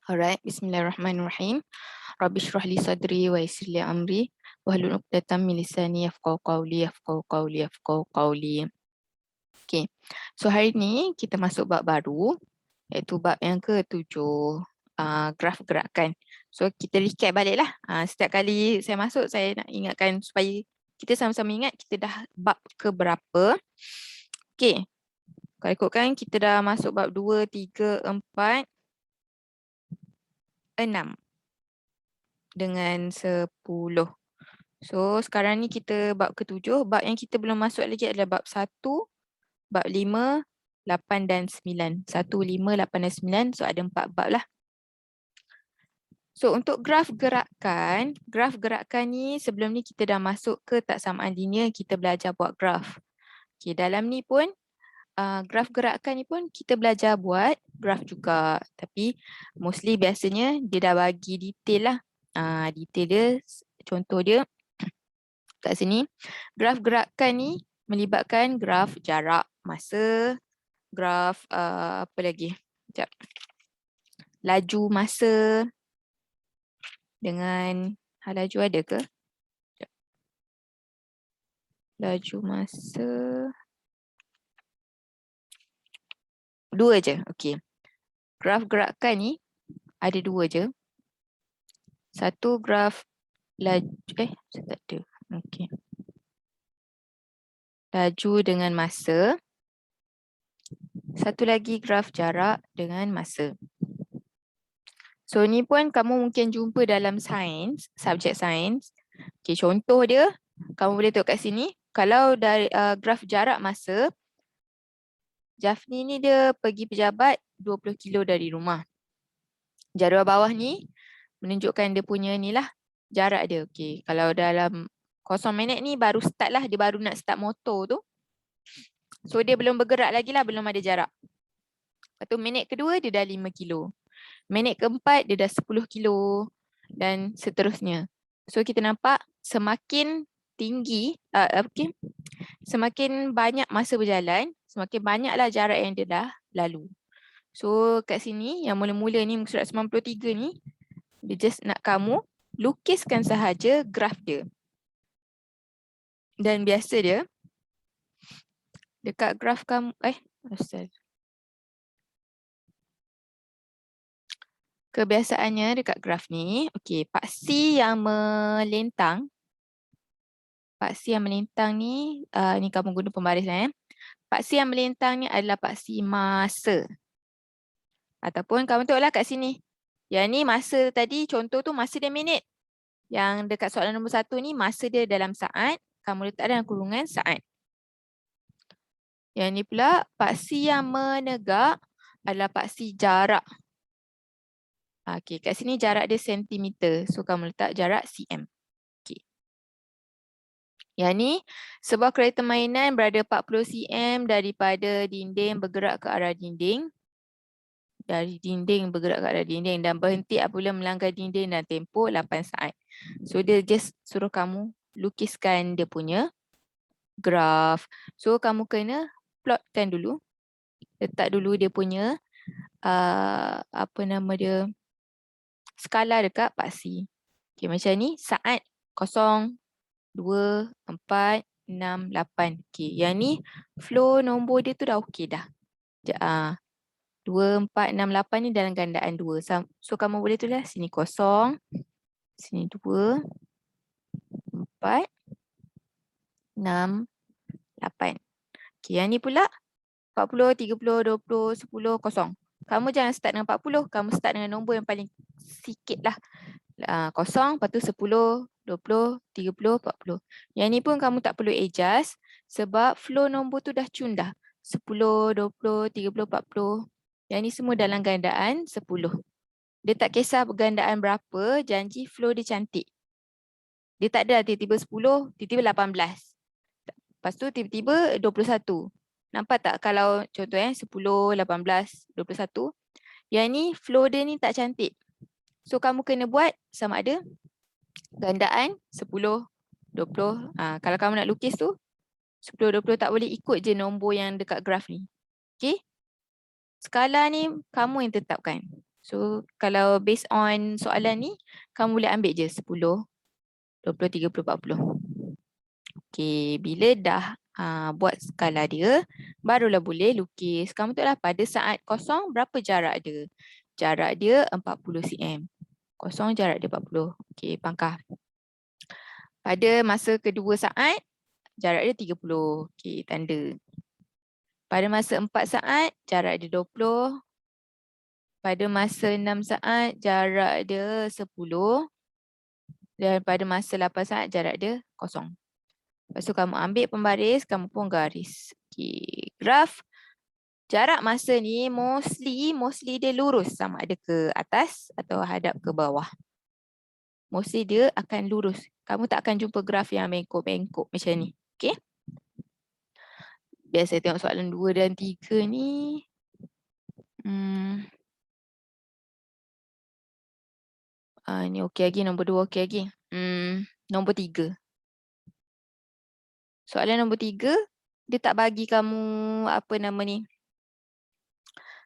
Alright, bismillahirrahmanirrahim. Rabbi shrah li sadri wa yassir li amri wahlul 'uqdatam min lisani yafqahu qawli. Okay. So hari ni kita masuk bab baru iaitu bab yang ke-7, graf gerakan. So kita recap baliklah. Setiap kali saya masuk saya nak ingatkan supaya kita sama-sama ingat kita dah bab ke berapa. Okay. Kalau ikutkan kita dah masuk bab 2, 3, 4, 6 dengan 10. So sekarang ni kita bab ke-7. Bab yang kita belum masuk lagi adalah bab 1, bab 5, 8 dan 9. 1, 5, 8 dan 9. So ada 4 bab lah. So untuk graf gerakan ni sebelum ni kita dah masuk ke taksamaan linear, kita belajar buat graf. Okay, dalam ni pun graf gerakan ni pun kita belajar buat graf juga. Tapi mostly biasanya dia dah bagi detail lah. Detail dia, contoh dia kat sini. Graf gerakan ni melibatkan graf jarak masa, graf apa lagi? Sekejap. Laju masa dengan laju ada ke? Sekejap. Laju masa 2 je. Okey. Graf gerakan ni ada 2 je. Satu graf laju saya tak ada. Okey. Laju dengan masa. Satu lagi graf jarak dengan masa. So ni pun kamu mungkin jumpa dalam sains, subjek sains. Okey, contoh dia kamu boleh tengok kat sini. Kalau dari graf jarak masa, Jafni ni dia pergi pejabat 20 kilo dari rumah. Jadual bawah ni menunjukkan dia punya ni lah jarak dia. Okey, kalau dalam 0 minit ni baru start lah, dia baru nak start motor tu. So dia belum bergerak lagi lah, belum ada jarak. Lepas tu minit kedua dia dah 5 kilo. Minit keempat dia dah 10 kilo dan seterusnya. So kita nampak semakin tinggi, semakin banyak masa berjalan, semakin banyaklah jarak yang dia dah lalu. So kat sini yang mula-mula ni muka surat 93 ni, dia just nak kamu lukiskan sahaja graf dia. Dan biasa dia dekat graf kamu, kebiasaannya dekat graf ni, okey, paksi yang melintang. Paksi yang melintang ni, ni kamu guna pembarisan. Paksi yang melintang ni adalah paksi masa. Ataupun kamu tengoklah kat sini. Yang ni masa tadi, contoh tu masa dia minit. Yang dekat soalan nombor 1 ni, masa dia dalam saat. Kamu letak dalam kurungan saat. Yang ni pula, paksi yang menegak adalah paksi jarak. Okey, kat sini jarak dia sentimeter. So kamu letak jarak cm. Yang ni, sebuah kereta mainan berada 40 cm daripada dinding bergerak ke arah dinding. Dari dinding bergerak ke arah dinding dan berhenti apabila melanggar dinding dan tempoh 8 saat. So dia just suruh kamu lukiskan dia punya graf. So kamu kena plotkan dulu. Letak dulu dia punya apa nama dia, skala dekat paksi. Okay, macam ni saat 0, 2, 4, 6, 8. Okay, yang ni flow nombor dia tu dah okey dah. 2, 4, 6, 8 ni dalam gandaan 2. So kamu boleh tulis sini 0, sini 2, 4, 6, 8. Okay, yang ni pula 40, 30, 20, 10, 0. Kamu jangan start dengan 40, kamu start dengan nombor yang paling sikit lah. 0, lepas tu 10, 20, 30, 40. Yang ni pun kamu tak perlu adjust sebab flow nombor tu dah cun dah. 10, 20, 30, 40. Yang ni semua dalam gandaan 10. Dia tak kisah gandaan berapa, janji flow dia cantik. Dia tak ada tiba-tiba 10, tiba-tiba 18. Lepas tu tiba-tiba 21. Nampak tak kalau contoh 10, 18, 21. Yang ni flow dia ni tak cantik. So kamu kena buat sama ada gandaan 10, 20. Kalau kamu nak lukis tu 10, 20 tak boleh ikut je nombor yang dekat graf ni. Okay? Skala ni kamu yang tetapkan. So kalau based on soalan ni, kamu boleh ambil je 10, 20, 30, 40. Okay, bila dah buat skala dia, barulah boleh lukis. Kamu tahu lah pada saat kosong berapa jarak dia? Jarak dia 40 cm. Kosong jarak dia 40. Okay, pangkah. Pada masa kedua saat, jarak dia 30. Okay, tanda. Pada masa 4 saat, jarak dia 20. Pada masa 6 saat, jarak dia 10. Dan pada masa 8 saat, jarak dia kosong. Lepas tu kamu ambil pembaris, kamu pun garis. Okay. Graf jarak masa ni mostly dia lurus sama ada ke atas atau hadap ke bawah. Mostly dia akan lurus. Kamu tak akan jumpa graf yang bengkok-bengkok macam ni. Okay. Biasa tengok soalan 2 dan 3 ni. Ni okey lagi, nombor 2 okey lagi. Nombor 3. Soalan nombor 3, dia tak bagi kamu apa nama ni.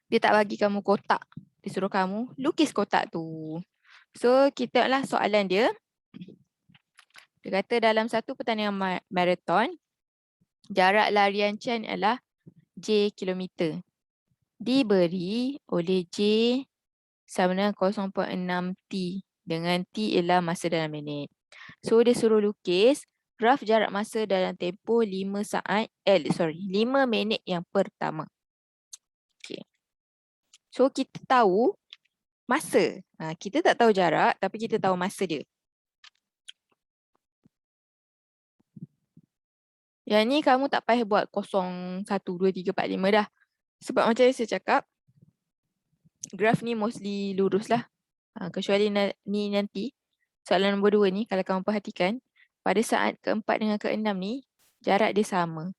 Dia tak bagi kamu kotak. Dia suruh kamu lukis kotak tu. So, kita lah soalan dia. Dia kata dalam satu pertandingan maraton, jarak larian Chen adalah J kilometer. Diberi oleh J sama dengan 0.6 T. Dengan T ialah masa dalam minit. So, dia suruh lukis graf jarak masa dalam tempoh 5 minit yang pertama. Okay. So, kita tahu masa. Kita tak tahu jarak, tapi kita tahu masa dia. Yang ni kamu tak payah buat 0, 1, 2, 3, 4, 5 dah. Sebab macam yang saya cakap, graf ni mostly lurus lah. Kecuali ni nanti, soalan nombor 2 ni, kalau kamu perhatikan, pada saat keempat dengan keenam ni, jarak dia sama.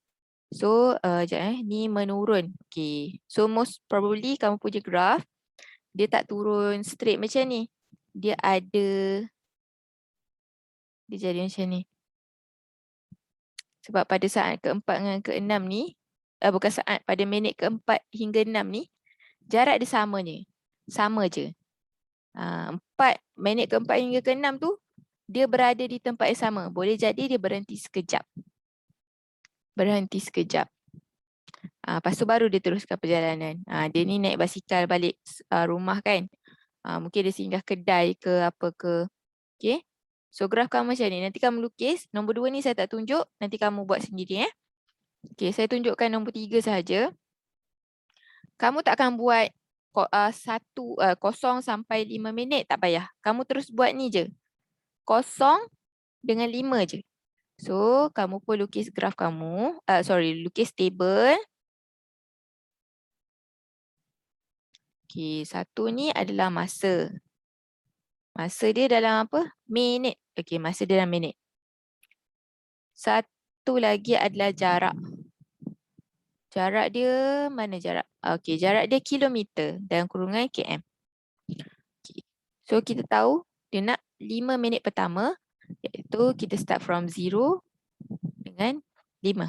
So, ni menurun. Okay. So, most probably kamu punya graf, dia tak turun straight macam ni. Dia ada, dia jadi macam ni. Sebab pada saat keempat dengan keenam ni, bukan saat, pada minit keempat hingga 6 ni, jarak dia sama je. Sama je. 4 minit keempat hingga keenam tu, dia berada di tempat yang sama. Boleh jadi dia berhenti sekejap. Berhenti sekejap. Lepas tu baru dia teruskan perjalanan. Dia ni naik basikal balik rumah kan. Mungkin dia singgah kedai ke apa ke. Okay. So graf kamu macam ni. Nanti kamu lukis. Nombor 2 ni saya tak tunjuk. Nanti kamu buat sendiri. Okay, saya tunjukkan nombor 3 sahaja. Kamu tak akan buat 0 sampai 5 minit. Tak payah. Kamu terus buat ni je. 0 dengan 5 je. So, kamu pun lukis graf kamu. Lukis table. Okay, 1 ni adalah masa. Masa dia dalam apa? Minit. Okay, masa dia dalam minit. 1 lagi adalah jarak. Jarak dia, mana jarak? Okay, jarak dia kilometer dalam kurungan km. Okay. So, kita tahu dia nak 5 minit pertama. Iaitu kita start from 0 dengan 5.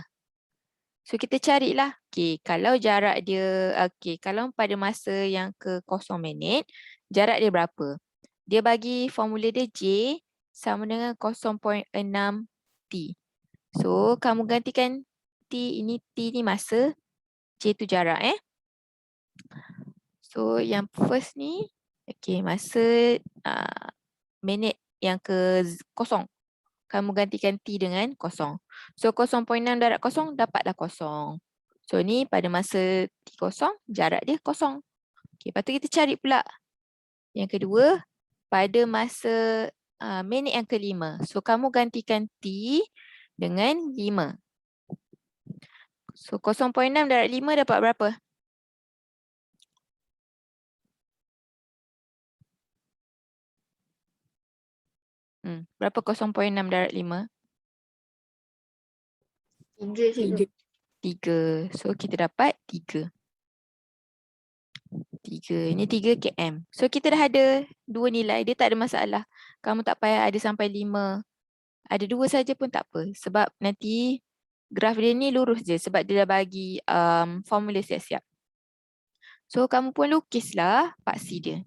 So, kita carilah. Okay, kalau jarak dia, kalau pada masa yang ke 0 minit, jarak dia berapa? Dia bagi formula dia J sama dengan 0.6 T. So, kamu gantikan T ni masa, J tu jarak. So, yang first ni, masa minit yang ke 0. Kamu gantikan T dengan 0. So, 0.6 darab 0, dapatlah 0. So, ni pada masa T0, jarak dia 0. Okay, lepas tu kita cari pula. Yang kedua, pada masa minit yang ke-5. So, kamu gantikan T dengan 5. So, 0.6 darab 5 dapat berapa? Berapa 0.6 darab 5? 3. 3. So, kita dapat 3. 3. Ini 3 km. So, kita dah ada 2 nilai. Dia tak ada masalah. Kamu tak payah ada sampai 5. Ada 2 saja pun tak apa. Sebab nanti graf dia ni lurus je. Sebab dia dah bagi formula siap-siap. So kamu pun lukislah paksi dia.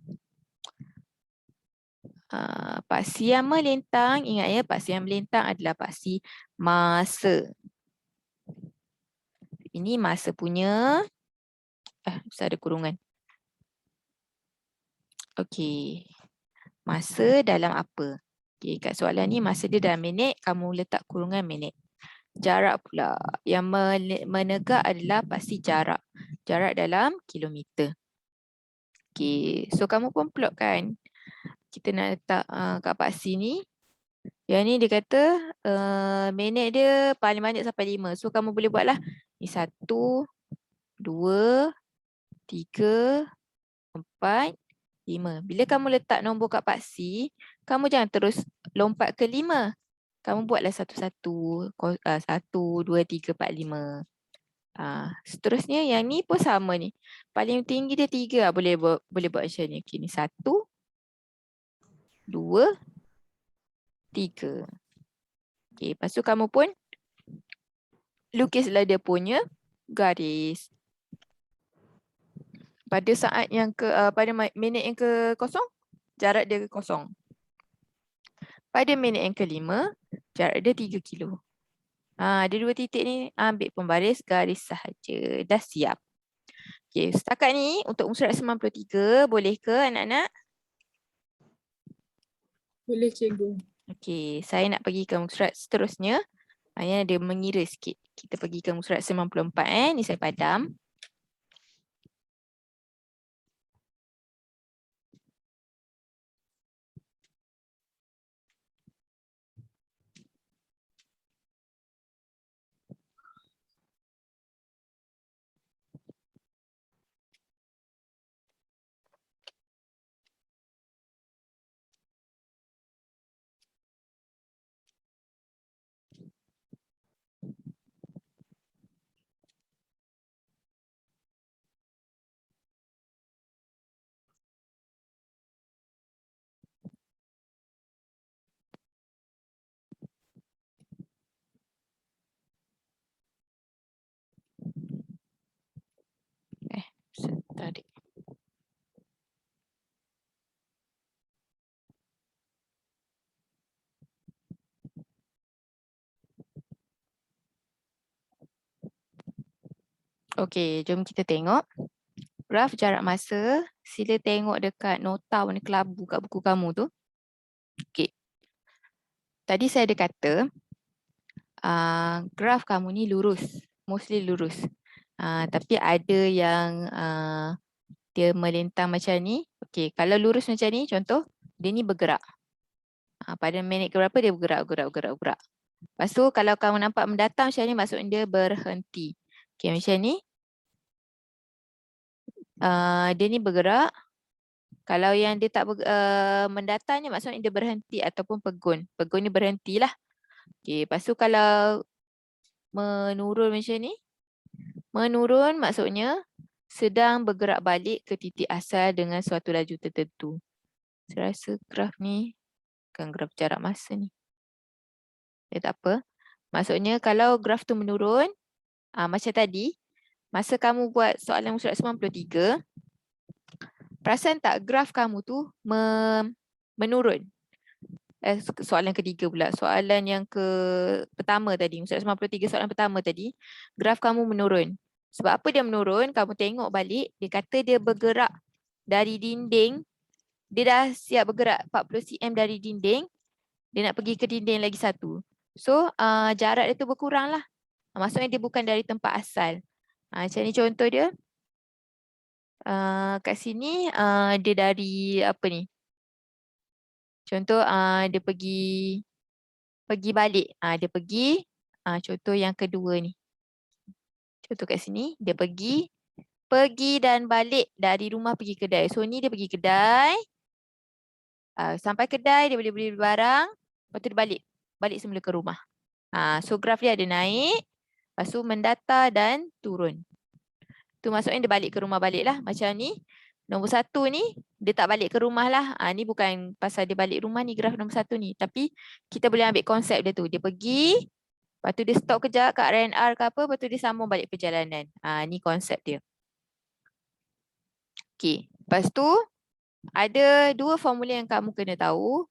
Paksi yang melintang, ingat ya, paksi yang melintang adalah paksi masa. Ini masa punya, mesti ada kurungan. Okey. Masa dalam apa? Okey, kat soalan ni masa dia dalam minit, kamu letak kurungan minit. Jarak pula. Yang menegak adalah pasti jarak. Jarak dalam kilometer. Okey, so kamu pun plotkan. Kita nak letak kat paksi ni. Yang ni dia kata minit dia paling banyak sampai 5. So kamu boleh buatlah. Ni 1, 2, 3, 4, 5. Bila kamu letak nombor kat paksi, kamu jangan terus lompat ke 5. Kamu buatlah satu-satu. 1, 2, 3, 4, 5. Seterusnya yang ni pun sama ni. Paling tinggi dia 3. Boleh buat macam ni. Okay, ni 1, 2, 3. Okay, lepas tu kamu pun lukislah dia punya garis. Pada saat yang pada minit yang ke kosong, jarak dia ke kosong. Pada minit yang ke-5, jarak dia 3 kilo. Ada 2 titik ni, ambil pembaris garis sahaja. Dah siap. Okay, setakat ni untuk muka surat 93, boleh ke anak-anak? Boleh cikgu. Okay, saya nak pergi ke muka surat seterusnya. Yang dia mengira sikit. Kita pergi ke muka surat 94. Ni saya padam. Tarik. Okey, jom kita tengok. Graf jarak masa. Sila tengok dekat nota warna kelabu kat buku kamu tu. Okey. Tadi saya ada kata, graf kamu ni lurus. Mostly lurus. Tapi ada yang dia melintang macam ni. Okey, kalau lurus macam ni, contoh, dia ni bergerak. Pada minit ke berapa dia bergerak. Lepas tu kalau kamu nampak mendatang macam ni, maksudnya dia berhenti. Okey, macam ni. Dia ni bergerak. Kalau yang dia tak mendatangnya, maksudnya dia berhenti ataupun pegun. Pegun ni berhentilah. Okey, lepas tu kalau menurun macam ni, menurun maksudnya sedang bergerak balik ke titik asal dengan suatu laju tertentu. Saya rasa graf ni bukan graf jarak masa ni. Tak apa. Maksudnya kalau graf tu menurun, macam tadi, masa kamu buat soalan surat 93, perasan tak graf kamu tu menurun? Soalan ketiga pula. Soalan yang pertama tadi, surat 93 soalan pertama tadi, graf kamu menurun. Sebab apa dia menurun? Kamu tengok balik, dia kata dia bergerak dari dinding. Dia dah siap bergerak 40 cm dari dinding. Dia nak pergi ke dinding lagi satu. So, jarak dia tu berkurang lah. Maksudnya dia bukan dari tempat asal. Macam ni contoh dia. Kat sini, dia dari apa ni? Contoh, dia pergi balik. Dia pergi, contoh yang kedua ni. Contoh kat sini, dia pergi dan balik dari rumah pergi kedai. So, ni dia pergi kedai. Sampai kedai, dia boleh beli barang. Lepas tu dia balik semula ke rumah. So, graf dia ada naik. Lepas tu mendatar dan turun. Tu maksudnya dia balik ke rumah balik lah. Macam ni. Nombor 1 ni, dia tak balik ke rumah lah. Ni bukan pasal dia balik rumah ni, graf nombor 1 ni. Tapi kita boleh ambil konsep dia tu. Dia pergi, lepas tu dia stop kejap kat R&R ke apa, lepas tu dia sambung balik perjalanan. Ni konsep dia. Okey. Lepas tu ada dua formula yang kamu kena tahu.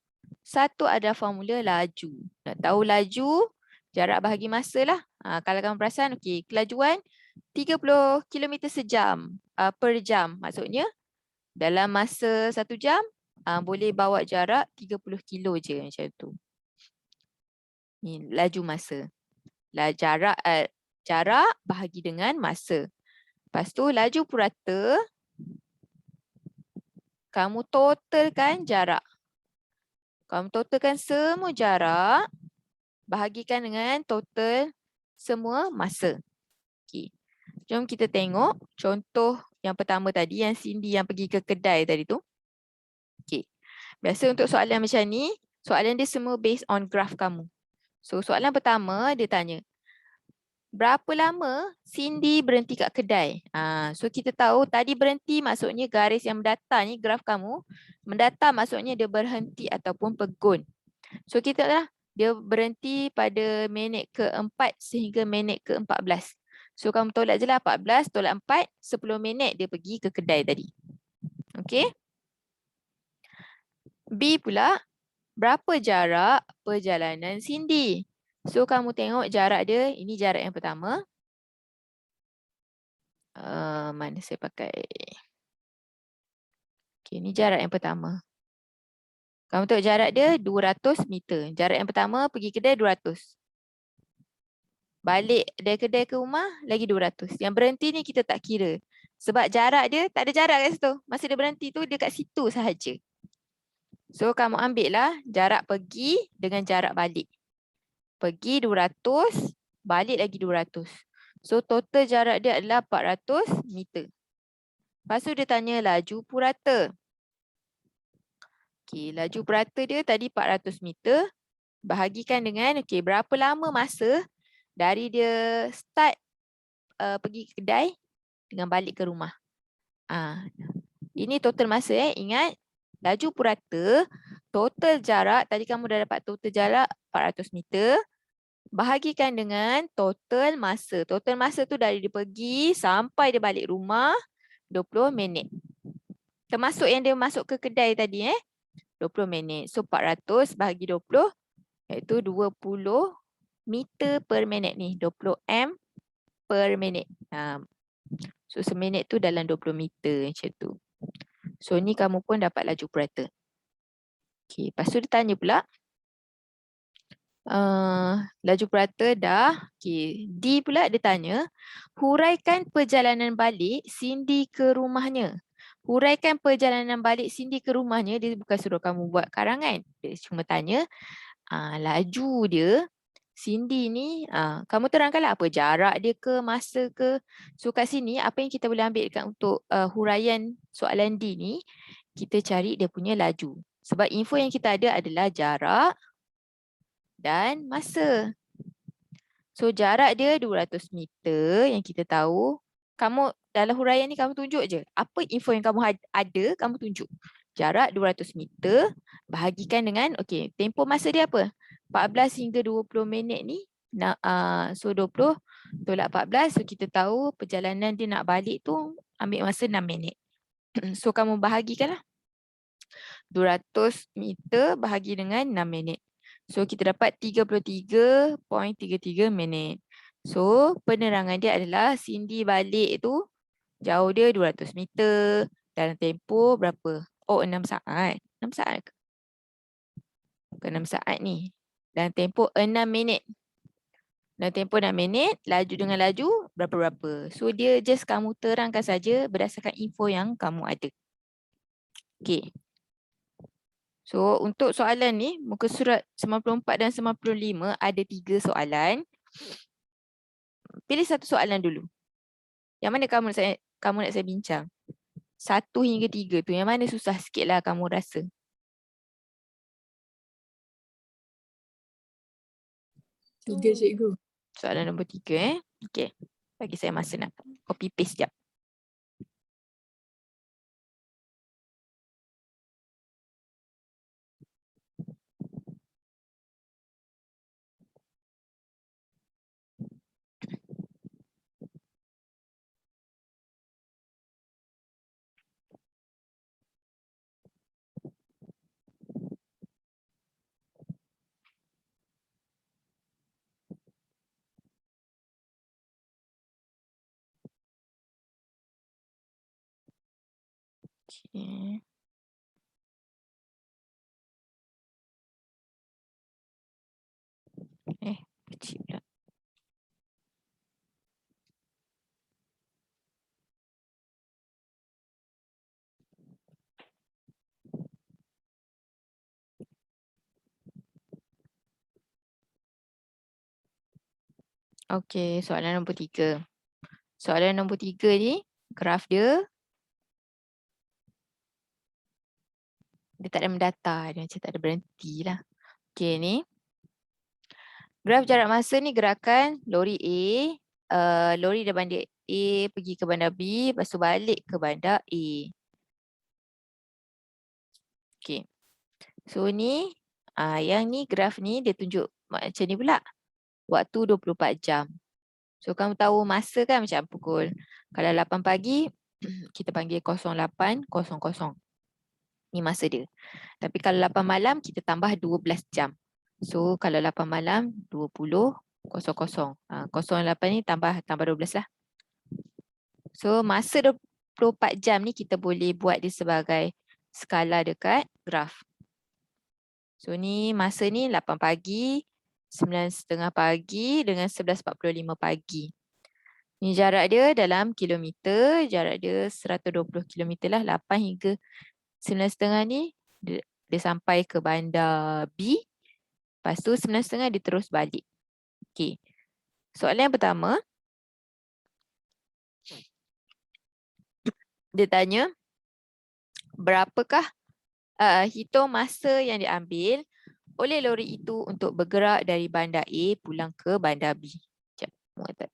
Satu adalah formula laju. Nak tahu laju, jarak bahagi masa lah. Kalau kamu perasan, okey, kelajuan 30 km sejam per jam. Maksudnya dalam masa 1 jam boleh bawa jarak 30 kilo je macam tu. Ni laju masa. Jarak bahagi dengan masa. Lepas tu laju purata, kamu totalkan jarak. Kamu totalkan semua jarak, bahagikan dengan total semua masa. Okey. Jom kita tengok contoh yang pertama tadi, yang Cindy yang pergi ke kedai tadi tu. Okey. Biasa untuk soalan macam ni, soalan dia semua based on graph kamu. So soalan pertama dia tanya, berapa lama Cindy berhenti kat kedai? So kita tahu tadi berhenti maksudnya garis yang mendatar ni, graf kamu. Mendatar maksudnya dia berhenti ataupun pegun. So kita lah, dia berhenti pada minit ke-4 sehingga minit ke-14. So kamu tolak je lah 14, tolak 4, 10 minit dia pergi ke kedai tadi. Okay. B pula, berapa jarak perjalanan Cindy? So kamu tengok jarak dia, ini jarak yang pertama. Mana saya pakai? Okay, ini jarak yang pertama. Kamu tengok jarak dia 200 meter. Jarak yang pertama pergi kedai 200. Balik dari kedai ke rumah lagi 200. Yang berhenti ni kita tak kira. Sebab jarak dia tak ada jarak kat situ. Masa dia berhenti tu dia kat situ sahaja. So kamu ambil lah jarak pergi dengan jarak balik. Pergi 200, balik lagi 200. So total jarak dia adalah 400 meter. Lepas tu dia tanya laju purata. Okey, laju purata dia tadi 400 meter. Bahagikan dengan berapa lama masa dari dia start pergi ke kedai dengan balik ke rumah. Ini total masa ingat. Laju purata, total jarak, tadi kamu dah dapat total jarak 400 meter. Bahagikan dengan total masa. Total masa tu dari dia pergi sampai dia balik rumah 20 minit. Termasuk yang dia masuk ke kedai tadi 20 minit. So 400 bahagi 20 iaitu 20 meter per minit ni. 20 m per minit. So seminit tu dalam 20 meter macam tu. So ni kamu pun dapat laju purata. Okay, lepas tu dia tanya pula. Laju purata dah. Okay. D pula dia tanya, huraikan perjalanan balik Cindy ke rumahnya. Huraikan perjalanan balik Cindy ke rumahnya, dia bukan suruh kamu buat karangan. Dia cuma tanya, laju dia, Cindy ni, kamu terangkanlah apa jarak dia ke, masa ke. So kat sini, apa yang kita boleh ambil untuk huraian soalan D ni, kita cari dia punya laju. Sebab info yang kita ada adalah jarak dan masa. So jarak dia 200 meter yang kita tahu. Kamu dalam huraian ni kamu tunjuk je. Apa info yang kamu ada, kamu tunjuk. Jarak 200 meter bahagikan dengan, tempoh masa dia apa? 14 hingga 20 minit ni. So 20 tolak 14. So kita tahu perjalanan dia nak balik tu ambil masa 6 minit. So kamu bahagikanlah. 200 meter bahagi dengan 6 minit. So kita dapat 33.33 minit. So penerangan dia adalah Cindy balik tu jauh dia 200 meter dalam tempoh berapa? 6 saat. 6 saat ke? Bukan 6 saat ni. Dalam tempoh 6 minit. Dalam tempoh 6 minit, laju dengan laju berapa-berapa. So dia just kamu terangkan saja berdasarkan info yang kamu ada. Okay. So untuk soalan ni, muka surat 94 dan 95 ada 3 soalan. Pilih satu soalan dulu. Yang mana kamu nak saya bincang? 1 hingga 3 tu, yang mana susah sikit lah kamu rasa? 3 cikgu. Soalan nombor 3 Okay. Bagi saya masa nak copy paste sekejap. Okay. Kecil pula. Okey, soalan nombor 3. Soalan nombor 3 ni, graf dia tak ada mendata, dia macam tak ada berhenti lah. Okey ni. Graf jarak masa ni gerakan lori A, lori dari bandar A pergi ke bandar B, lepas tu balik ke bandar A. Okey. So ni, yang ni graf ni dia tunjuk macam ni pula. Waktu 24 jam. So kamu tahu masa kan macam pukul, kalau 8 pagi, kita panggil 08.00. Ni masa dia. Tapi kalau 8 malam, kita tambah 12 jam. So kalau 8 malam, 20.00. 08 ni tambah 12 lah. So masa 24 jam ni kita boleh buat dia sebagai skala dekat graf. So ni masa ni 8 pagi, 9.30 pagi dengan 11.45 pagi. Ni jarak dia dalam kilometer, jarak dia 120 kilometer lah, 8 hingga 9.30 ni dia sampai ke bandar B. Lepas tu 9.30 dia terus balik. Okey. Soalan yang pertama, dia tanya, berapakah hitung masa yang diambil oleh lori itu untuk bergerak dari bandar A pulang ke bandar B. Sekejap, muat tak?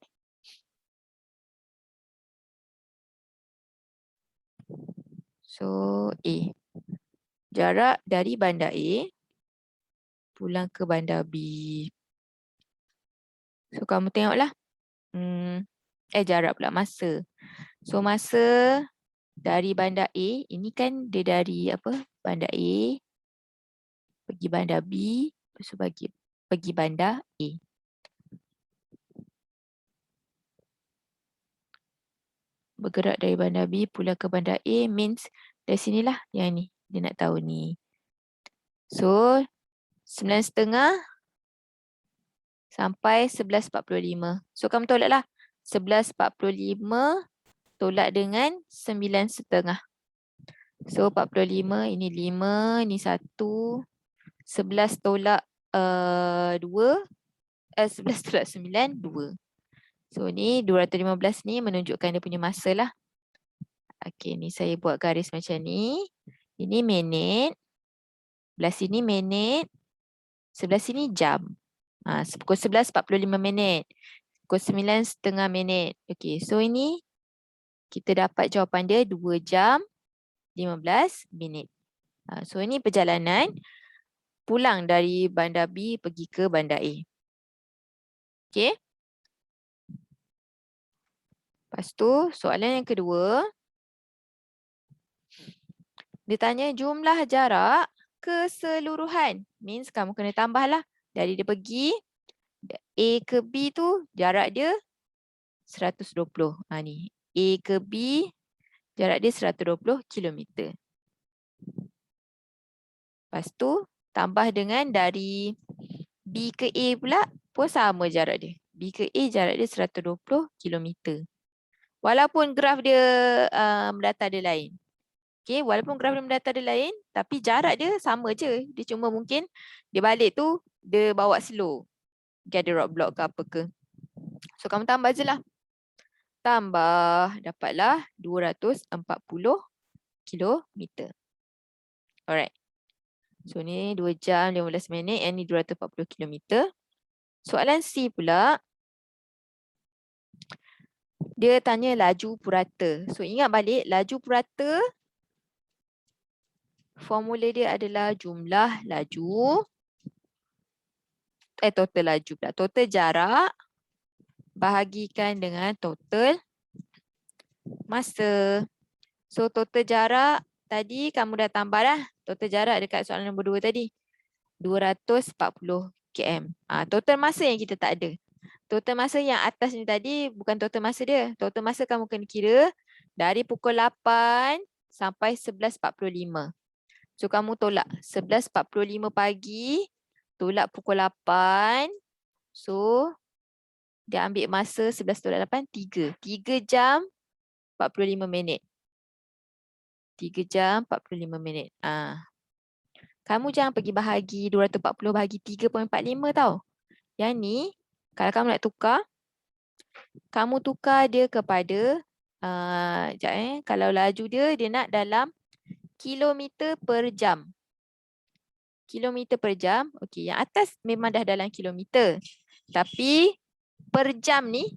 So, A. Jarak dari bandar A pulang ke bandar B. So, kamu tengoklah. Jarak pula, masa. So, masa dari bandar A, ini kan dia dari apa? Bandar A pergi bandar B, lepas tu pergi bandar A. Bergerak dari bandar B pulang ke bandar A means dari sinilah yang ni. Dia nak tahu ni. So, 9.30 sampai 11.45. So, kamu tolaklah. 11.45 tolak dengan 9.30. So, 45, ini 5, ini 1. 11 tolak 2. 11 tolak 9, 2. So, ni 215 ni menunjukkan dia punya masa lah. Okey, ni saya buat garis macam ni. Ini minit. Sebelah sini minit. Sebelah sini jam. Pukul 11.45 minit. Pukul 9.30 minit. Okey, so ini kita dapat jawapan dia 2 jam 15 minit. So ini perjalanan pulang dari bandar B pergi ke bandar A. Okey. Lepas tu soalan yang kedua. Dia tanya jumlah jarak keseluruhan. Means kamu kena tambahlah. Dari dia pergi A ke B tu jarak dia 120. Ni. A ke B jarak dia 120 km. Lepas tu tambah dengan dari B ke A pula pun sama jarak dia. B ke A jarak dia 120 km. Walaupun graf dia mendata dia lain. Okay, walaupun graf dia mendata dia lain, tapi jarak dia sama je. Dia cuma mungkin dia balik tu, dia bawa slow. Dia ada roadblock ke apa ke. So, kamu tambah je lah. Tambah, dapatlah 240 km. Alright. So, ni 2 jam 15 minit. Yang ni 240 km. Soalan C pula. Dia tanya laju purata. So, ingat balik laju purata. Formula dia adalah jumlah laju. Total laju pula. Total jarak. Bahagikan dengan total masa. So, total jarak tadi kamu dah tambah dah. Total jarak dekat soalan nombor 2 tadi. 240 km. Total masa yang kita tak ada. Total masa yang atas ni tadi bukan total masa dia. Total masa kamu kena kira dari pukul 8 sampai 11.45. So kamu tolak 11.45 pagi, tolak pukul 8. So dia ambil masa 11 tolak 8, 3. 3 jam 45 minit. 3 jam 45 minit. Kamu jangan pergi bahagi 240 bahagi 3.45 tau. Yang ni, kalau kamu nak tukar, kamu tukar dia kepada, kalau laju dia nak dalam kilometer per jam. Kilometer per jam, okey, yang atas memang dah dalam kilometer. Tapi per jam ni,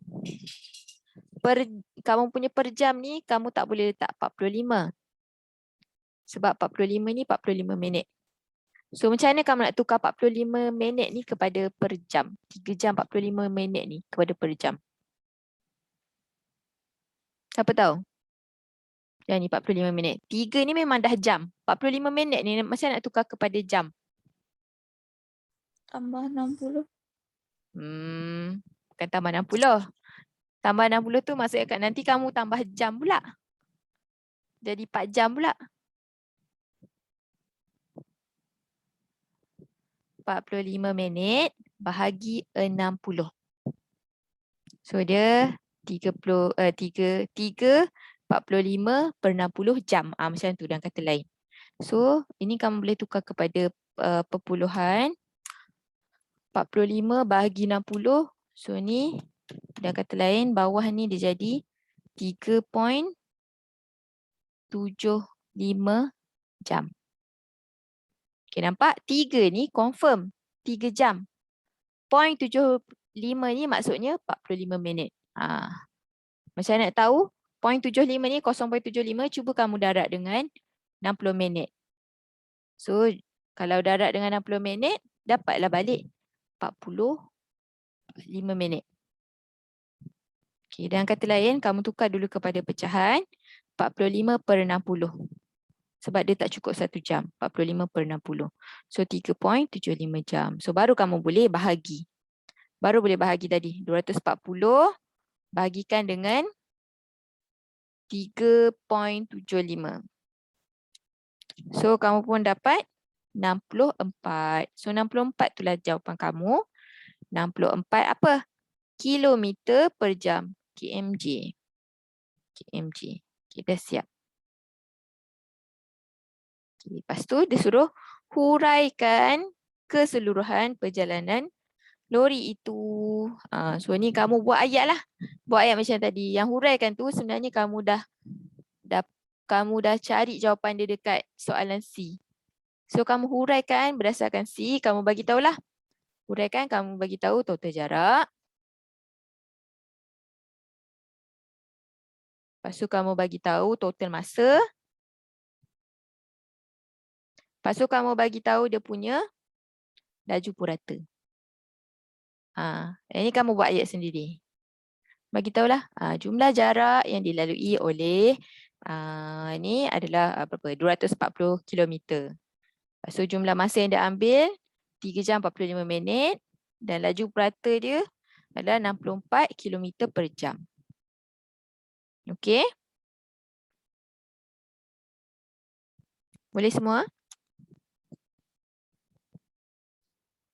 kamu punya per jam ni, kamu tak boleh letak 45. Sebab 45 ni 45 minit. So macam mana kamu nak tukar 45 minit ni kepada per jam? 3 jam 45 minit ni kepada per jam. Siapa tahu? Yang ni 45 minit. 3 ni memang dah jam. 45 minit ni macam nak tukar kepada jam? Tambah 60. Bukan tambah 60. Tambah 60 tu maksudnya kat nanti kamu tambah jam pula. Jadi 4 jam pula. 45 minit bahagi 60. So dia 3/45 jam. Macam tu dalam kata lain. So ini kamu boleh tukar kepada perpuluhan. 45 bahagi 60. So ni dalam kata lain bawah ni dia jadi 3.75 jam. Okay, nampak? 3 ni confirm 3 jam. 0.75 ni maksudnya 45 minit. Macam nak tahu? 0.75 ni 0.75 cuba kamu darab dengan 60 minit. So kalau darab dengan 60 minit, dapatlah balik 45 minit. Okay, dan kata lain, kamu tukar dulu kepada pecahan 45/60. Sebab dia tak cukup 1 jam. 45/60. So 3.75 jam. So baru kamu boleh bahagi. Baru boleh bahagi tadi. 240 bahagikan dengan 3.75. So kamu pun dapat 64. So 64 itulah jawapan kamu. 64 apa? Kilometer per jam. KMJ. KMJ. Okay, dah siap. Okay, lepas tu dia suruh huraikan keseluruhan perjalanan lori itu. So ni kamu buat ayat lah. Buat ayat macam tadi. Yang huraikan tu sebenarnya kamu dah cari jawapan dia dekat soalan C. So kamu huraikan berdasarkan C, kamu bagi tahulah. Huraikan, kamu bagi tahu total jarak. Lepas tu kamu bagi tahu total masa. Lepas tu kamu bagi tahu dia punya laju purata. Ini kamu buat ayat sendiri. Bagi tahulah jumlah jarak yang dilalui oleh ini adalah berapa? 240 km. Lepas tu jumlah masa yang dia ambil 3 jam 45 minit dan laju purata dia adalah 64 km per jam. Okey? Boleh semua?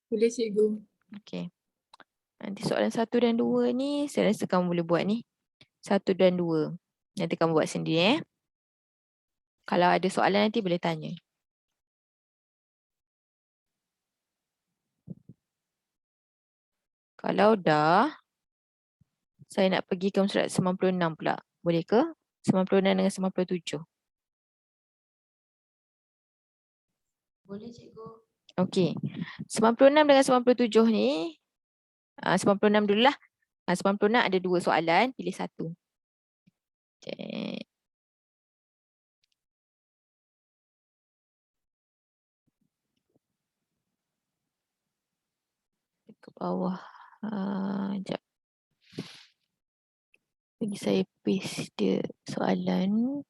Boleh cikgu. Okey. Nanti soalan 1 dan 2 ni saya rasa kamu boleh buat ni. 1 dan 2. Nanti kamu buat sendiri . Kalau ada soalan nanti boleh tanya. Kalau dah, saya nak pergi ke surat 96 pula. Boleh ke? 96 dengan 97. Boleh cikgu. Okey. 96 dengan 97 ni, 96 dululah. 96 ada 2 soalan, pilih 1. Cek. Ke bawah. Sekejap. Bagi saya paste dia soalan.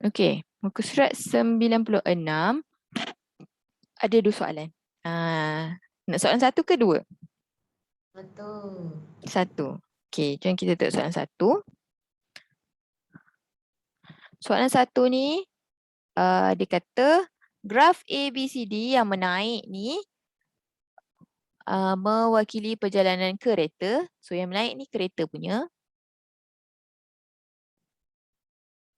Okey, muka surat 96 ada 2 soalan. Nak soalan 1 ke 2? Betul. 1. Okey, jom kita tengok soalan 1. Soalan 1 ni dia kata graf ABCD yang menaik ni mewakili perjalanan kereta. So yang menaik ni kereta punya.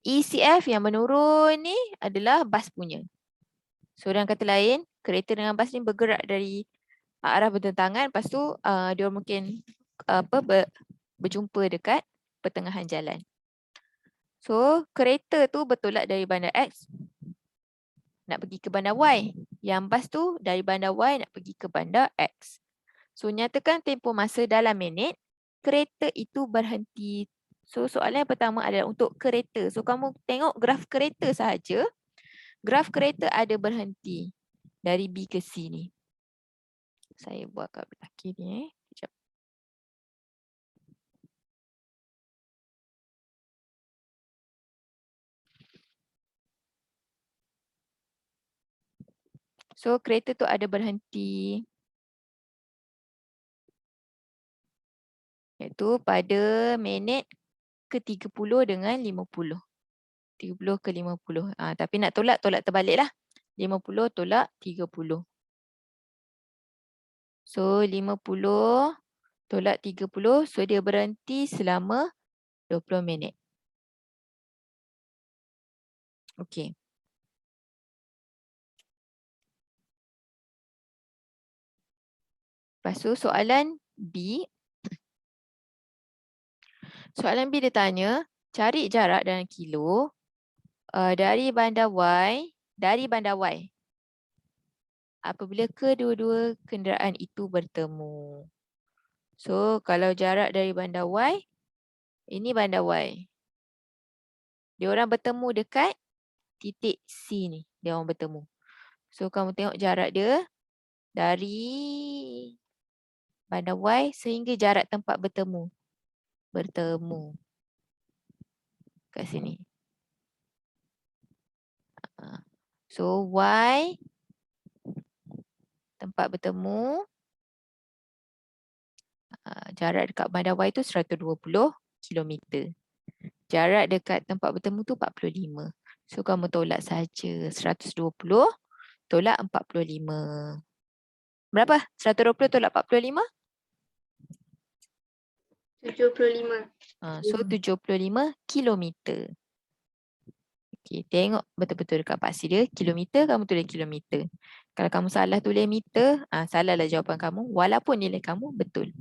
ECF yang menurun ni adalah bas punya. So dengan kata lain, kereta dengan bas ni bergerak dari arah bertentangan, lepas tu dia mungkin berjumpa dekat pertengahan jalan. So kereta tu bertolak dari bandar X nak pergi ke bandar Y. Yang bas tu dari bandar Y nak pergi ke bandar X. So nyatakan tempoh masa dalam minit kereta itu berhenti. So soalan yang pertama adalah untuk kereta. So kamu tengok graf kereta sahaja. Graf kereta ada berhenti dari B ke C ni. Saya buat kat belah kiri. Sekejap. So kereta tu ada berhenti iaitu pada minit ke-30 dengan 50. 30 ke 50. Tapi nak tolak terbalik lah. 50 tolak 30. So 50 tolak 30. So dia berhenti selama 20 minit. Okey. Lepas tu soalan B. Soalan B dia tanya, cari jarak dalam kilo dari bandar Y apabila kedua-dua kenderaan itu bertemu. So kalau jarak dari bandar Y, ini bandar Y. Dia orang bertemu dekat titik C ni. Dia orang bertemu. So kamu tengok jarak dia dari bandar Y sehingga jarak tempat bertemu. Kat sini. So Y tempat bertemu jarak dekat bandar Y tu 120 km. Jarak dekat tempat bertemu tu 45. So kamu tolak saja 120 tolak 45. Berapa? 120 tolak 45? 75. So 75 kilometer. Okay, tengok betul-betul dekat paksi dia. Kilometer, kamu tulis kilometer. Kalau kamu salah tulis meter, salahlah jawapan kamu. Walaupun nilai kamu betul.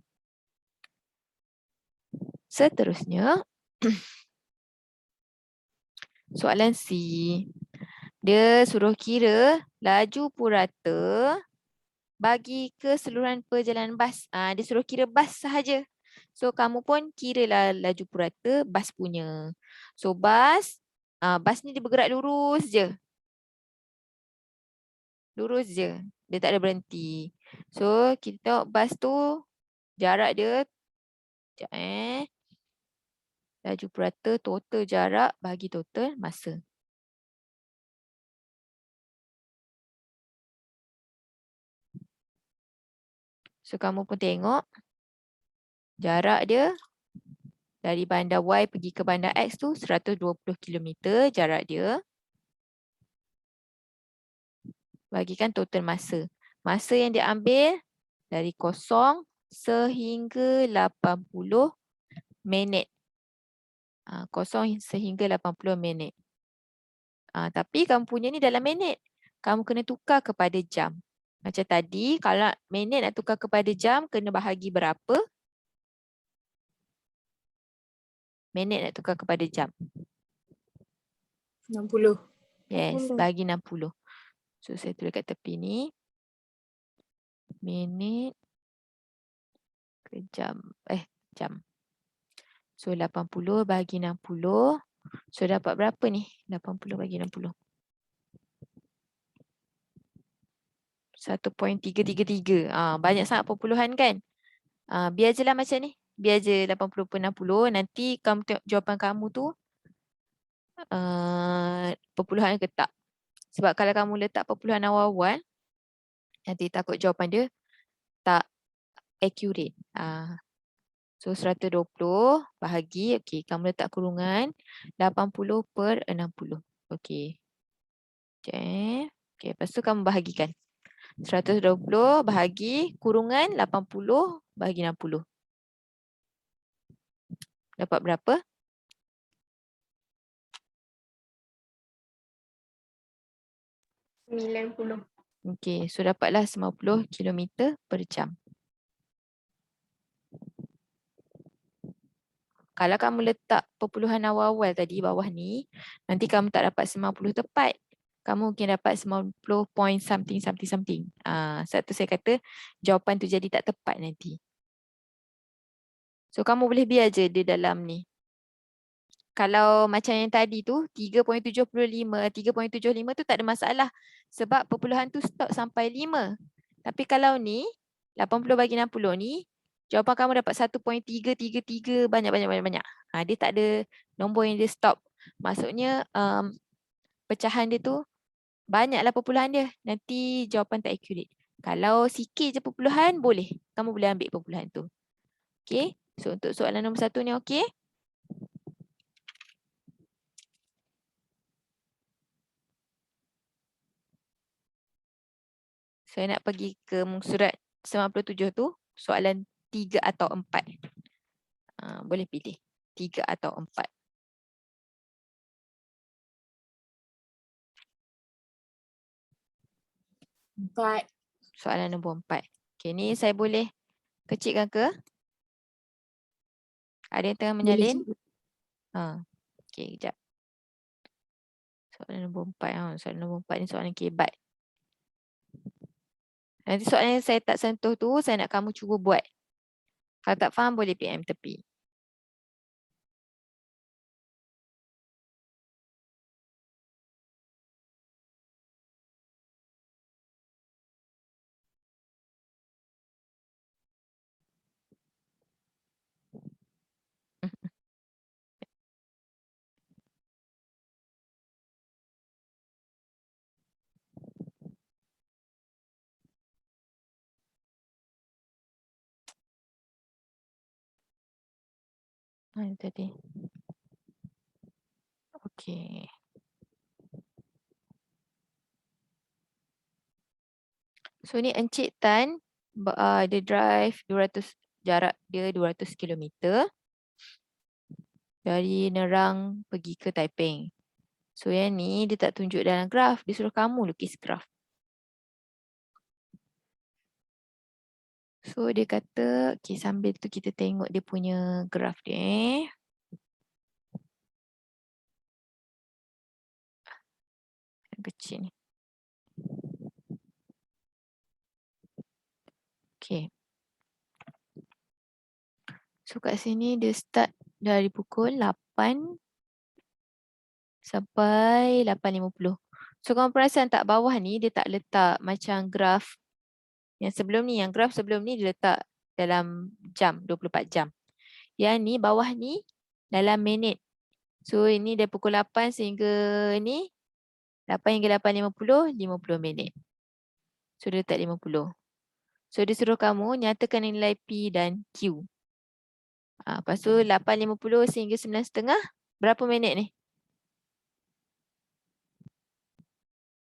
Seterusnya, soalan C. Dia suruh kira laju purata bagi keseluruhan perjalanan bas. Dia suruh kira bas sahaja. So kamu pun kiralah laju purata bas punya. So bas ni dia bergerak lurus je. Lurus je. Dia tak ada berhenti. So kita tengok bas tu jarak dia. Sekejap laju purata total jarak bagi total masa. So kamu pun tengok jarak dia dari bandar Y pergi ke bandar X tu 120 km jarak dia. Bagikan total masa. Masa yang dia ambil dari 0 sehingga 80 minit. 0 sehingga 80 minit. Tapi kamu punya ni dalam minit. Kamu kena tukar kepada jam. Macam tadi, kalau minit nak tukar kepada jam, kena bahagi berapa? Minit nak tukar kepada jam. 60. Yes, 60. bagi 60. So saya tulis kat tepi ni. Minit ke jam. Jam. So 80 bagi 60. So dapat berapa ni? 80 bagi 60. 1.333. Banyak sangat perpuluhan kan? Biar je lah macam ni. Biar je 80 per 60. Nanti kamu tengok jawapan kamu tu perpuluhan ke tak. Sebab kalau kamu letak perpuluhan awal-awal, nanti takut jawapan dia tak accurate. So 120 bahagi, okey, kamu letak kurungan 80/60. Okey. Okey. Okey, lepas tu kamu bahagikan. 120 bahagi kurungan 80 bahagi 60. Dapat berapa? 90. Okey, so dapatlah 90 km per jam. Kalau kamu letak perpuluhan awal-awal tadi bawah ni, nanti kamu tak dapat 90 tepat. Kamu mungkin dapat 90 point something something something. Sebab tu saya kata jawapan tu jadi tak tepat nanti. So kamu boleh biar je dia dalam ni. Kalau macam yang tadi tu 3.75, 3.75 tu tak ada masalah. Sebab perpuluhan tu stop sampai 5. Tapi kalau ni 80 bagi 60 ni, jawapan kamu dapat 1.333 banyak. Dia tak ada nombor yang dia stop. Maksudnya pecahan dia tu banyaklah perpuluhan dia. Nanti jawapan tak accurate. Kalau sikit je perpuluhan boleh. Kamu boleh ambil perpuluhan tu. Okay. So untuk soalan nombor 1 ni okay. Saya nak pergi ke surat 97 tu, soalan 3 atau 4. Boleh pilih 3 atau 4. Soalan nombor 4. Okay, ni saya boleh kecilkan ke? Ada yang tengah menyalin? Okay, kejap. Soalan nombor 4. Soalan nombor 4 ni soalan kebat. Nanti soalan yang saya tak sentuh tu, saya nak kamu cuba buat. Kalau tak faham, boleh PM tepi. Mana tadi? Okay. So ni Encik Tan, dia drive 200, jarak dia 200 km dari Nerang pergi ke Taiping. So yang ni dia tak tunjuk dalam graf, dia suruh kamu lukis graf. So dia kata, okay, sambil tu kita tengok dia punya graf dia. Yang kecil ni. Okay. So kat sini dia start dari pukul 8 sampai 8.50. So kamu perasan tak bawah ni dia tak letak macam graf yang sebelum ni. Yang graf sebelum ni dia letak dalam jam, 24 jam. Yang ni bawah ni dalam minit. So ini dari pukul 8 sehingga ni 8 hingga 8.50, 50 minit. So dia letak 50. So dia suruh kamu nyatakan nilai P dan Q. Lepas tu 8.50 sehingga 9.30, berapa minit ni?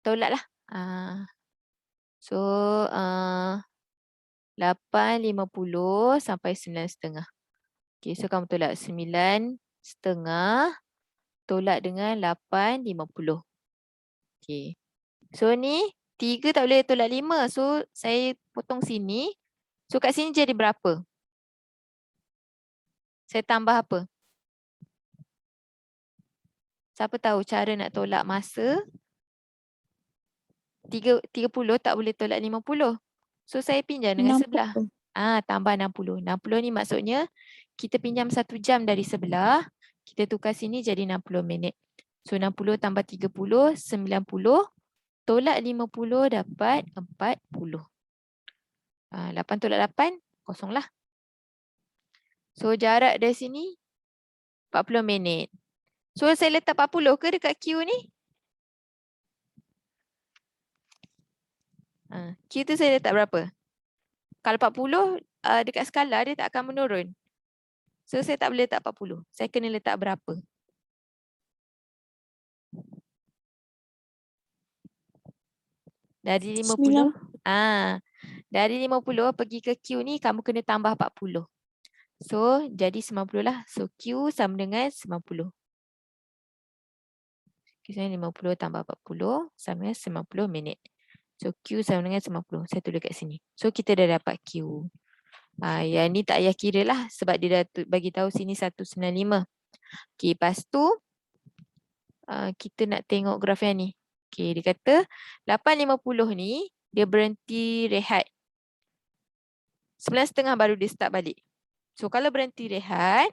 Tolak lah. So 8.50 sampai 9.30. Okay, so kamu tolak 9.30 tolak dengan 8.50. Okay. So ni 3 tak boleh tolak 5. So saya potong sini. So kat sini jadi berapa? Saya tambah apa? Siapa tahu cara nak tolak masa? 30 tak boleh tolak 50. So saya pinjam dengan sebelah. Tambah 60. 60 ni maksudnya kita pinjam 1 jam dari sebelah. Kita tukar sini jadi 60 minit. So 60 tambah 30, 90. Tolak 50 dapat 40. 8 tolak 8, kosong lah. So jarak dari sini 40 minit. So saya letak 40 ke dekat Q ni? Q tu saya letak berapa? Kalau 40 dekat skala dia tak akan menurun. So saya tak boleh letak 40. Saya kena letak berapa? Dari 50? Dari 50 pergi ke Q ni kamu kena tambah 40. So jadi 90 lah. So Q sama dengan 90. Q sama 50 tambah 40 sama dengan 90 minit. So Q sama dengan 90. Saya tulis kat sini. So kita dah dapat Q. Yang ni tak payah kira lah sebab dia dah bagi tahu sini 195. Okay, lepas tu kita nak tengok graf yang ni. Okay, dia kata 8.50 ni dia berhenti rehat. 9.30 baru dia start balik. So kalau berhenti rehat,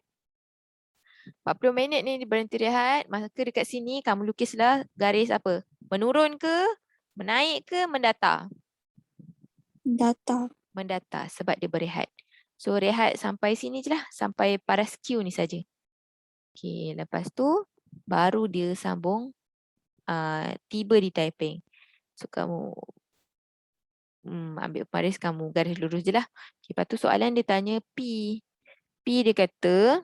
40 minit ni dia berhenti rehat, maka dekat sini kamu lukislah garis apa? Menurun ke, menaik ke, mendata? Mendata sebab dia berehat. So rehat sampai sini je lah, sampai paras Q ni saja. Okay, lepas tu baru dia sambung tiba di Taiping. So kamu ambil paris, kamu garis lurus je lah. Okay, lepas tu soalan dia tanya P. P dia kata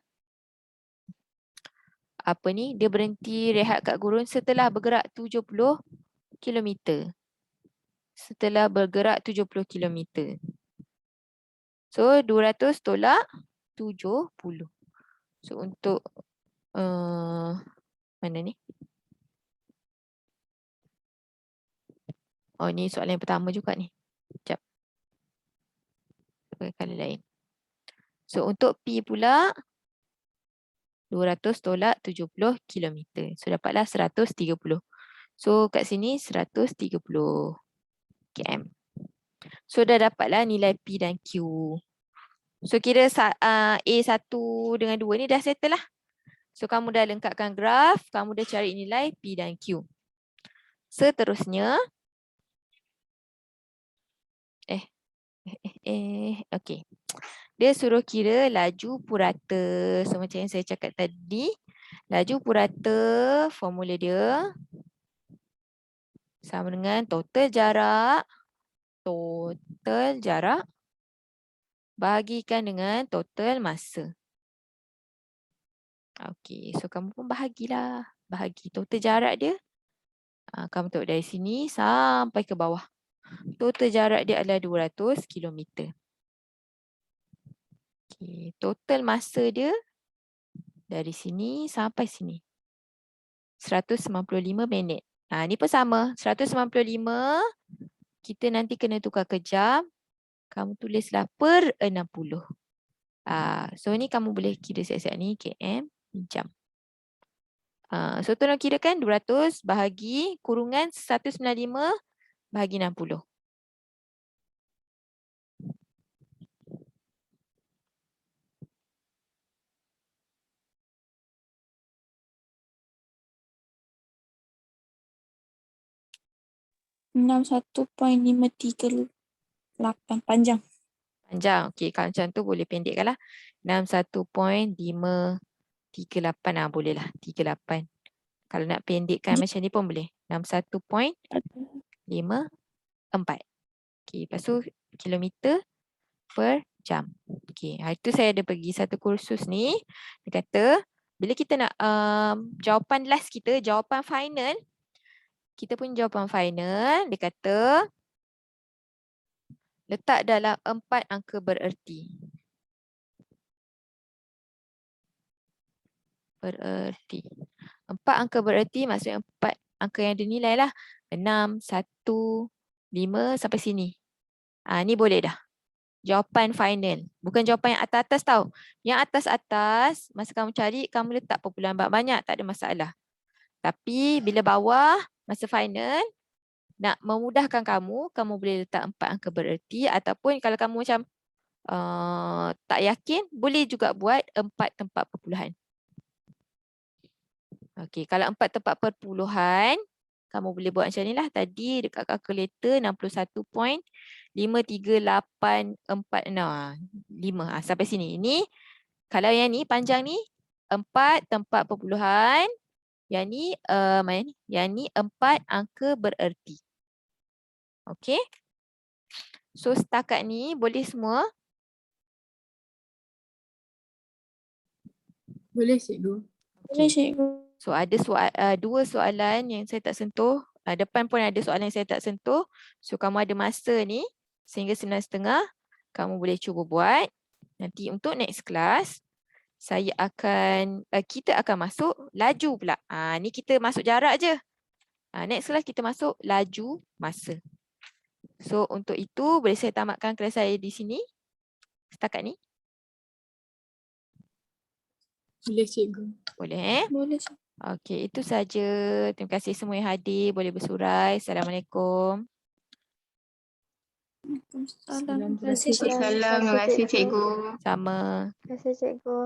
apa ni? Dia berhenti rehat kat gurun setelah bergerak 70 km. Setelah bergerak 70 km. So 200 tolak 70. So untuk mana ni? Oh ni soalan yang pertama juga ni. Sekejap. Pakai kali lain. So untuk P pula 200 tolak 70 km. So dapatlah 130. So kat sini 130 km. So dah dapatlah nilai P dan Q. So kira A1 dengan 2 ni dah settle lah. So kamu dah lengkapkan graf, kamu dah cari nilai P dan Q. Seterusnya okey. Dia suruh kira laju purata. So macam yang saya cakap tadi, laju purata formula dia sama dengan total jarak bahagikan dengan total masa. Okey, so kamu pun bahagilah. Bahagi total jarak dia. Kamu tengok dari sini sampai ke bawah. Total jarak dia adalah 200 km. Okay. Total masa dia dari sini sampai sini 195 minit. Ni pun sama. 195 kita nanti kena tukar ke jam. Kamu tulislah per 60. So ni kamu boleh kira siap-siap ni km jam. So tolong kirakan 200 bahagi kurungan 195 bahagi 60. panjang. Panjang. Okey, kalau macam tu boleh pendekkan lah. 61.538 boleh lah. 38. Kalau nak pendekkan macam ni pun boleh. 61.54. Okey, lepas tu kilometer per jam. Okey, hari tu saya ada pergi satu kursus ni. Dia kata, bila kita nak jawapan last kita, jawapan final, kita pun jawapan final, dia kata letak dalam 4 angka bererti. Bererti. 4 angka bererti maksudnya 4 angka yang ada nilai lah. 6, 1, 5 sampai sini. Ni boleh dah. Jawapan final. Bukan jawapan yang atas-atas tau. Yang atas-atas, masa kamu cari, kamu letak perpuluhan banyak, tak ada masalah. Tapi bila bawah, masa final, nak memudahkan kamu, kamu boleh letak 4 angka bererti ataupun kalau kamu macam tak yakin, boleh juga buat 4 tempat perpuluhan. Okey, kalau 4 tempat perpuluhan, kamu boleh buat macam ni lah. Tadi dekat kalkulator 61.53846. Sampai sini. Ini kalau yang ni panjang ni 4 tempat perpuluhan Yang ni, mana ni? Yang ni 4 angka bererti. Okey. So setakat ni boleh semua? Boleh cikgu. Okey. Cikgu. So ada dua soalan yang saya tak sentuh. Depan pun ada soalan yang saya tak sentuh. So kamu ada masa ni sehingga 9:30. Kamu boleh cuba buat. Nanti untuk next class, kita akan masuk laju pula. Ni kita masuk jarak je. Next class kita masuk laju masa. So untuk itu boleh saya tamatkan kelas saya di sini setakat ni? Boleh cikgu. Boleh Boleh cikgu. Okey, itu saja. Terima kasih semua yang hadir. Boleh bersurai. Assalamualaikum. Waalaikumsalam. Terima kasih, Terima kasih, Terima kasih cikgu. Sama. Terima kasih cikgu.